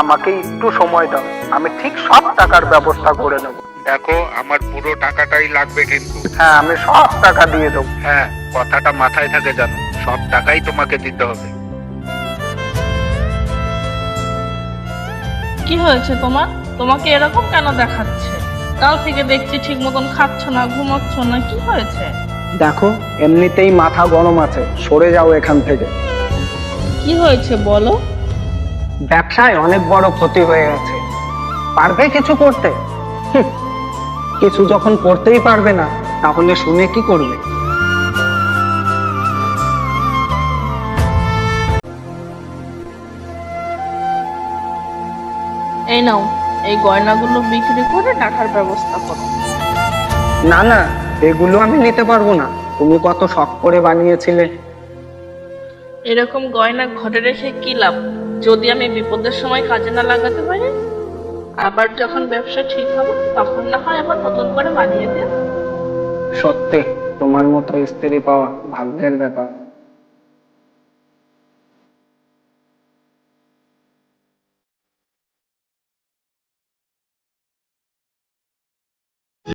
আমাকে একটু সময় দাও, আমি ঠিক সব টাকার ব্যবস্থা করে নেব। দেখো, আমার পুরো টাকাটাই লাগবে কিন্তু। হ্যাঁ, আমি সব টাকা দিয়ে দেবো। হ্যাঁ, কথাটা মাথায় থাকে জানো, সব টাকাই তোমাকে দিতে হবে। কি হয়েছে তোমার? তোমাকে এরকম কেন দেখাচ্ছে? কাল থেকে দেখছি ঠিক মতন খাচ্ছ না, ঘুমাচ্ছ না, কি হয়েছে? দেখো, এমনিতেই মাথা গরম আছে, সরে যাও এখান থেকে। কি হয়েছে বলো। ব্যবসায় অনেক বড় ক্ষতি হয়ে গেছে। পারবে কিছু করতে? হুঁ, কিছু যখন করতেই পারবে না, তাহলে শুনে কি করবে? এই নাও, এই গয়নাগুলো বিক্রি করে টাকার ব্যবস্থা করো। না না, এগুলো আমি নিতে পারবো না। তুমি কত শখ করে বানিয়েছিলে। এরকম গয়না ঘরে রেখে কি লাভ, যদি আমি বিপদের সময় কাজে না লাগাতে পারি? আবার যখন ব্যবসা ঠিক হবে তখন না হয় আবার নতুন করে বানিয়ে দেব। সত্যি, তোমার মতো স্ত্রী পাওয়া ভাগ্যের ব্যাপার।